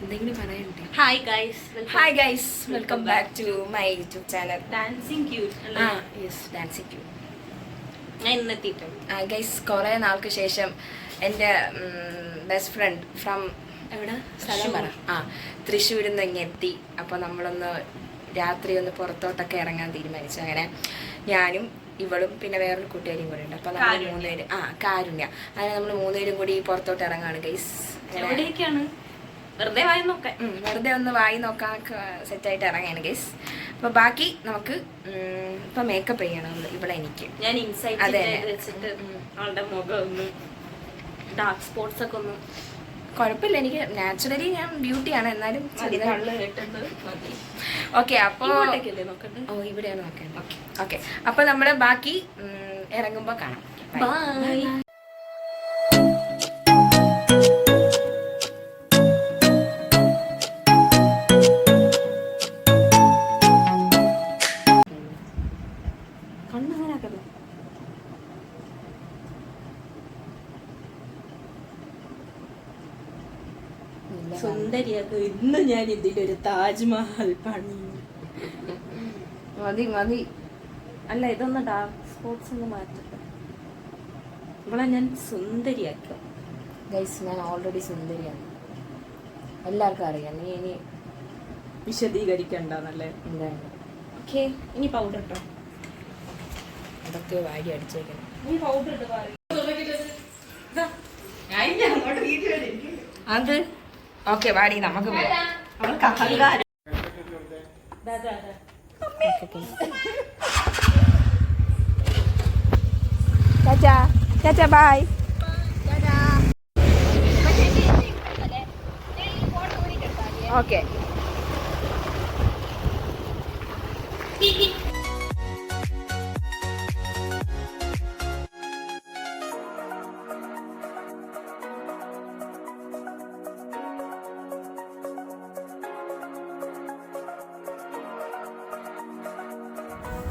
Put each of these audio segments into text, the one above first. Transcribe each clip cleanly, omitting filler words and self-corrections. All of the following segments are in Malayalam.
എന്തെങ്കിലും പറയണ്ടേ? Hi guys, welcome back to my YouTube channel dancing cute. Dancing cue. ഞാൻ ഇന്നെത്തിയിട്ടുണ്ട് ഗൈസ്, കുറേ നാൾക്ക് ശേഷം എൻ്റെ ബെസ്റ്റ് ഫ്രണ്ട് ഫ്രം എവിടെ സ്ഥലം പറ തൃശ്ശൂരിൽ നിന്ന് ഇങ്ങ് എത്തി. അപ്പോൾ നമ്മളൊന്ന് രാത്രി ഒന്ന് പുറത്തോട്ടൊക്കെ ഇറങ്ങാൻ തീരുമാനിച്ചു. അങ്ങനെ ഞാനും ഇവളും പിന്നെ വേറൊരു കൂട്ടുകാരിയും കൂടെ ഉണ്ട്. അപ്പോൾ നമ്മൾ മൂന്നുപേര് കാരുണ്യ, അങ്ങനെ നമ്മൾ മൂന്നുപേരും കൂടി പുറത്തോട്ട് ഇറങ്ങാണ് ഗൈസ്. എവിടേക്കാണ്? വെറുതെ വായി നോക്കാൻ, വെറുതെ ഒന്ന് വായി നോക്കാനൊക്കെ സെറ്റായിട്ട് ഇറങ്ങാണ് ഗൈസ്. അപ്പോൾ ബാക്കി നമുക്ക് ഇപ്പം മേക്കപ്പ് ചെയ്യണം ഇവിടെ. എനിക്ക് ഞാൻ ഇൻസൈറ്റ് വെച്ചിട്ട് അവളുടെ മുഖം ഒന്ന് ഡാർക്ക് സ്പോട്ട്സ് ഒക്കെ ഒന്ന് കുഴപ്പമില്ല, എനിക്ക് നാച്ചുറലി ഞാൻ ബ്യൂട്ടിയാണ്, എന്നാലും ഓക്കെ. അപ്പോൾ ഇവിടെയാണ് നോക്കേണ്ടത്. ഓക്കെ, അപ്പോൾ നമ്മൾ ബാക്കി ഇറങ്ങുമ്പോൾ കാണാം. ബൈ. സുന്ദരിയൊക്കെ ഇന്ന് ഞാൻ ഇതിന്റെ ഒരു താജ്മഹൽ പണി. മതി മതി. അല്ല, ഇതൊന്ന് ഡാർക്ക് സ്പോട്ട്സ് ഒന്ന് മാറ്റട്ടെ. ഇവിടെ ഞാൻ സുന്ദരിയാക്കാം ഗൈസ്. ഞാൻ ഓൾറെഡി സുന്ദരിയാണ്, എല്ലാവർക്കും അറിയാം. നീ ഇനി വിശദീകരിക്കണ്ടല്ലേ? എന്താണ്? ഓക്കെ, ഇനി പൗഡർ ഇട്ടോ. അതൊക്കെ വാരി അടിച്ചേക്കണം. നീ പൗഡർ ഇട്ട് അത് ഓക്കെ വാടി, നമുക്ക് പോവാം. അവൾക്ക് അഹങ്കാരം. ചാച്ചാ ചാച്ചാ ബൈ. ഓക്കെ.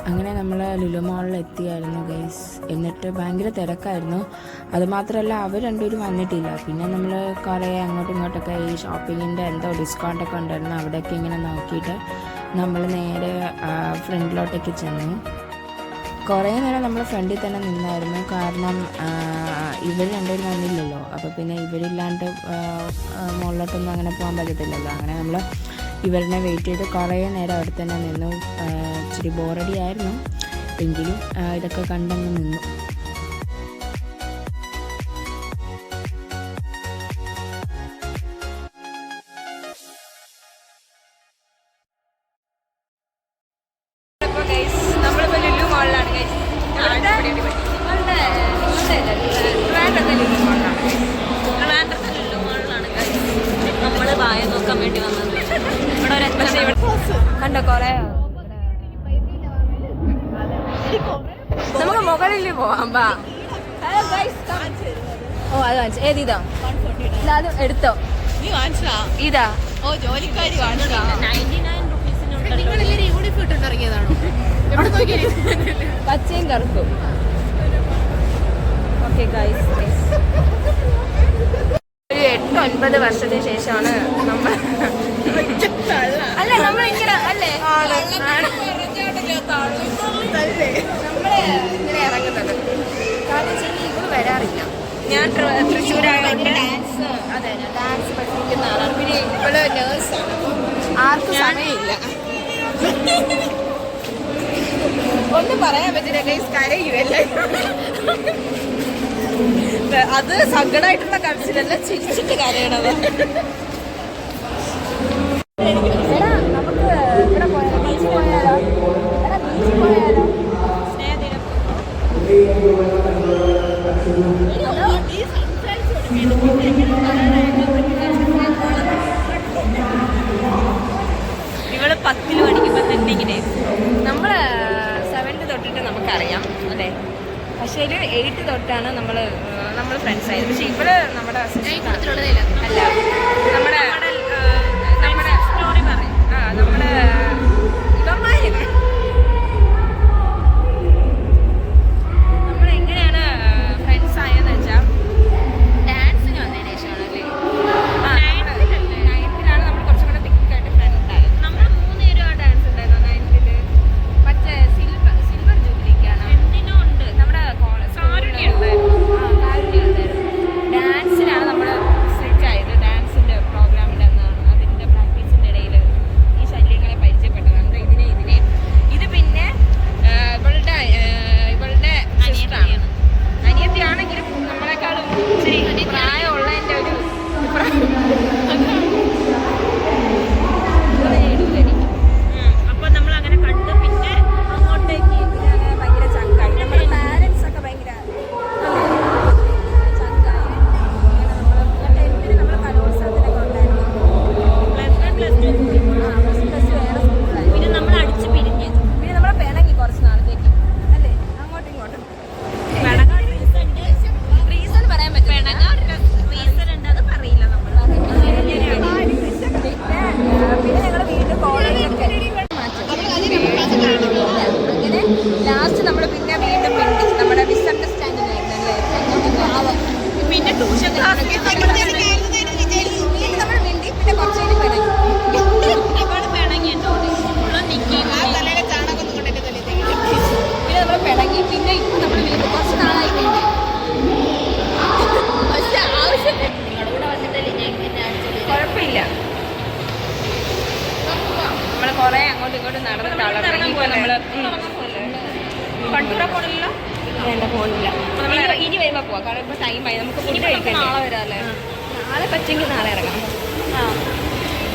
അങ്ങനെ നമ്മൾ ലുലു മാളിൽ എത്തിയായിരുന്നു ഗൈസ്. എന്നിട്ട് ഭയങ്കര തിരക്കായിരുന്നു. അതുമാത്രമല്ല അവർ രണ്ടുപേരും വന്നിട്ടില്ല. പിന്നെ നമ്മൾ കുറേ അങ്ങോട്ടും ഇങ്ങോട്ടൊക്കെ ഈ ഷോപ്പിങ്ങിൻ്റെ എന്തോ ഡിസ്കൗണ്ടൊക്കെ ഉണ്ടായിരുന്നു, അവിടെയൊക്കെ ഇങ്ങനെ നോക്കിയിട്ട് നമ്മൾ നേരെ ഫ്രണ്ടിലോട്ടേക്ക് ചെന്നു. കുറേ നേരം നമ്മൾ ഫ്രണ്ടിൽ തന്നെ നിന്നായിരുന്നു. കാരണം ഇവർ രണ്ടുപേരും വന്നില്ലല്ലോ. അപ്പോൾ പിന്നെ ഇവരില്ലാണ്ട് മുകളിലോട്ടൊന്നും അങ്ങനെ പോകാൻ പറ്റത്തില്ലല്ലോ. അങ്ങനെ നമ്മൾ ഇവരിനെ വെയിറ്റ് ചെയ്ത് കുറേ നേരം അവിടെ തന്നെ നിന്നു. ഇച്ചിരി ബോറടി ആയിരുന്നു, എങ്കിലും ഇതൊക്കെ കണ്ടങ്ങ് നിന്നു. നമ്മളിപ്പോൾ ലുലു മാളിലാണ് ഗൈസ്. നമ്മൾ വായ നോക്കാൻ വേണ്ടി വന്നത്. കണ്ടോ കുറേ. നമുക്ക് മുകളിൽ പോവാം. ബാ. ഓ അത് വാങ്ങിച്ചു. ഏത് ഇതാ? അത് എടുത്തോ. ഇതാ ജോലിക്കാരി പച്ചയും കറുപ്പും. ഓക്കെ ഗൈസ്, ഒരു 8-9 വർഷത്തിന് ശേഷമാണ് നമ്മൾ അല്ലേ നമ്മളിങ്ങനെ അല്ലേ നമ്മള് ഇങ്ങനെ ഇറങ്ങുന്നത്. കാരണം വെച്ചാൽ ഇവള് വരാറില്ല. ഞാൻ തൃശ്ശൂരായതുകൊണ്ട് ഡാൻസ് ഡാൻസ് പഠിപ്പിക്കുന്ന ആളാണ്. പിന്നെ ഇവള് നേഴ്സാണ്. ആർക്കും സമയമില്ല. ഒന്നും പറയാൻ പറ്റില്ല ഗൈസ്, കരയുമല്ലേ. അത് സങ്കടമായിട്ടുള്ള കരച്ചിലല്ല, ചിരിച്ചിട്ട് കരയണത്. എടാ നമുക്ക് ഇവിടെ പോയാലോ? ബീച്ചിൽ പോയാലോ? എടാ ബീച്ചിൽ പോയാലോ? ഇവള് 10ൽ പഠിക്കുമ്പോ തന്നെ ഇങ്ങനെ നമ്മള് 7th തൊട്ടിട്ട് നമുക്കറിയാം അല്ലേ. പക്ഷേ 8 തൊട്ടാണ് നമ്മൾ ഫ്രണ്ട്സ് ആയത്. പക്ഷെ ഇവള് നമ്മുടെ അല്ല, നമ്മുടെ സ്റ്റോറി പറയും. നമ്മുടെ ഇവന്മാര് നമ്മളെങ്ങനെയാണ് ഫ്രണ്ട്സ് ആയെന്ന് വെച്ചാൽ ഡാൻസിന് വന്നതിന് ശേഷമാണ് അല്ലേ. 9th കുറേ അങ്ങോട്ടും ഇങ്ങോട്ടും നടന്ന് തളർന്നു. ഇപ്പോൾ നമ്മൾ പണ്ടൂടെ പോകണല്ലോ, വേണ്ട പോകണില്ല. ഇനി വരുമ്പോൾ പോവാം, കാരണം ഇപ്പോൾ ടൈമായി. നമുക്ക് ഫുഡ് കഴിക്കാം. നാളെ വരാമല്ലേ? നാളെ പറ്റുമെങ്കിൽ നാളെ ഇറങ്ങാം.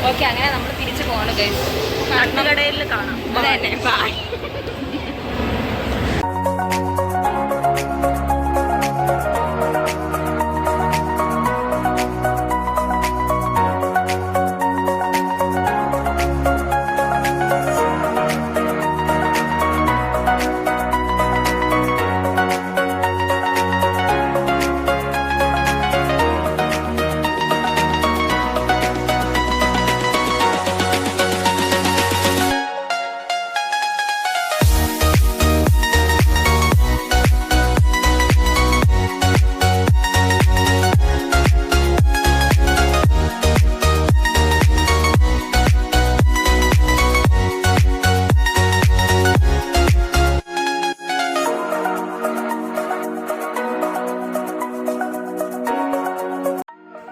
ഓക്കെ, അങ്ങനെ നമ്മൾ തിരിച്ച് പോകണം ഗൈസ്. കടയിൽ കാണാം. അതെ തന്നെ, ബൈ.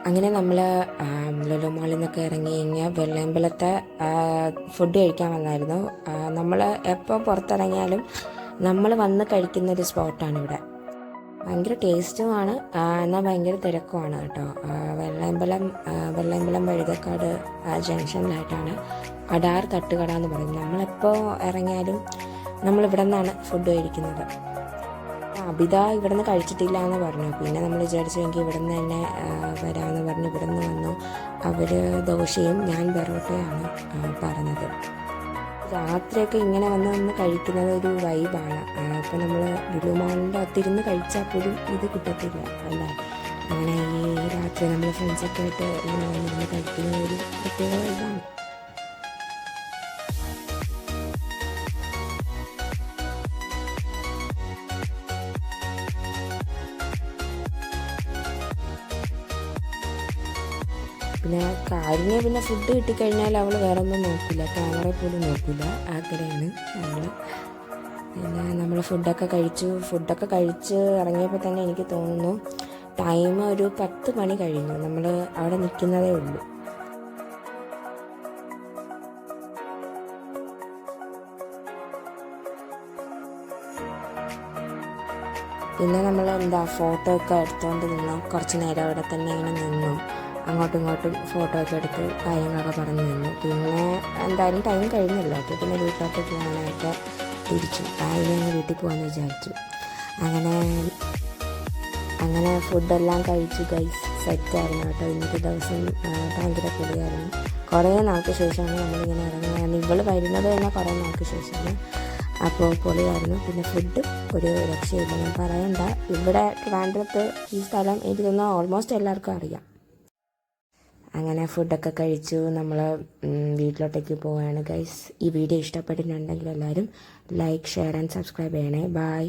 അങ്ങനെ നമ്മൾ ലുലു മാളിൽ നിന്നൊക്കെ ഇറങ്ങി കഴിഞ്ഞാൽ വെള്ളയമ്പലത്തെ ഫുഡ് കഴിക്കാൻ വന്നായിരുന്നു. നമ്മൾ എപ്പോൾ പുറത്തിറങ്ങിയാലും നമ്മൾ വന്ന് കഴിക്കുന്നൊരു സ്പോട്ടാണ് ഇവിടെ. ഭയങ്കര ടേസ്റ്റുമാണ്, എന്നാൽ ഭയങ്കര തിരക്കുമാണ് കേട്ടോ. വെള്ളയമ്പലം വഴുതക്കാട് ജംഗ്ഷനിലായിട്ടാണ് അടാർ തട്ടുകട എന്ന് പറയും. നമ്മളെപ്പോൾ ഇറങ്ങിയാലും നമ്മളിവിടെ നിന്നാണ് ഫുഡ് കഴിക്കുന്നത്. അബിത ഇവിടെ നിന്ന് കഴിച്ചിട്ടില്ല എന്ന് പറഞ്ഞു. പിന്നെ നമ്മൾ വിചാരിച്ചെങ്കിൽ ഇവിടെ നിന്ന് തന്നെ വരാമെന്ന് പറഞ്ഞ് ഇവിടെ നിന്ന് വന്നു. അവർ ദോശയും ഞാൻ പെറോട്ടയാണ് പറഞ്ഞത്. രാത്രിയൊക്കെ ഇങ്ങനെ വന്ന് കഴിക്കുന്നത് ഒരു വൈബാണ്. ഇപ്പം നമ്മൾ ലുലു മാളിൻ്റെ അകത്തിരുന്ന് കഴിച്ചാൽ പോലും ഇത് കിട്ടത്തില്ല അല്ലേ. അങ്ങനെ ഈ രാത്രി നമ്മൾ ഫ്രണ്ട്സൊക്കെ ആയിട്ട് ഇങ്ങനെ വന്നിരുന്ന് കഴിക്കുന്ന ഒരു പ്രത്യേക വൈബാണ്. പിന്നെ കാരിനെ പിന്നെ ഫുഡ് കിട്ടിക്കഴിഞ്ഞാൽ അവൾ വേറെ ഒന്നും നോക്കില്ല, ക്യാമറ പോലും നോക്കില്ല. ആഗ്രഹമാണ് അവൾ. പിന്നെ നമ്മൾ ഫുഡൊക്കെ കഴിച്ച് ഇറങ്ങിയപ്പോൾ തന്നെ എനിക്ക് തോന്നുന്നു ടൈം ഒരു 10 മണി കഴിഞ്ഞു. നമ്മൾ അവിടെ നിൽക്കുന്നതേ ഉള്ളൂ. പിന്നെ നമ്മൾ ഫോട്ടോ ഒക്കെ എടുത്തുകൊണ്ട് നിന്നു. കുറച്ച് നേരം അവിടെ തന്നെ ഇങ്ങനെ നിന്നു. അങ്ങോട്ടും ഇങ്ങോട്ടും ഫോട്ടോ ഒക്കെ എടുത്ത് കാര്യങ്ങളൊക്കെ പറഞ്ഞു നിന്നു. പിന്നെ എന്തായാലും ടൈം കഴിഞ്ഞല്ലോ. അപ്പോൾ പിന്നെ വീട്ടിലോട്ട് പോകാനായിട്ട് തിരിച്ചു. രാവിലെ വീട്ടിൽ പോകാമെന്ന് വിചാരിച്ചു. അങ്ങനെ ഫുഡെല്ലാം കഴിച്ചു ഗൈസ്. സെറ്റായിരുന്നു കേട്ടോ. ഇന്നത്തെ ദിവസം ഭയങ്കര പൊളിയായിരുന്നു. കുറേ നാൾക്ക് ശേഷമാണ് നമ്മളിങ്ങനെ ഇറങ്ങുന്നത്. ഇവൾ വരുന്നത് തന്നെ കുറേ നാൾക്ക് ശേഷമാണ്. അപ്പോൾ പൊളിയായിരുന്നു. പിന്നെ ഫുഡ് ഒരു രക്ഷയില്ല, ഞാൻ പറയണ്ട. ഇവിടെ ട്രിവാൻഡ്രത്ത് ഈ സ്ഥലം എനിക്ക് തോന്നുന്നു ഓൾമോസ്റ്റ് എല്ലാവർക്കും അറിയാം. അങ്ങനെ ഫുഡൊക്കെ കഴിച്ചു നമ്മൾ വീട്ടിലോട്ടേക്ക് പോവുകയാണ് ഗൈസ്. ഈ വീഡിയോ ഇഷ്ടപ്പെട്ടിട്ടുണ്ടെങ്കിൽ എല്ലാവരും ലൈക്ക്, ഷെയർ ആൻഡ് സബ്സ്ക്രൈബ് ചെയ്യണേ. ബൈ.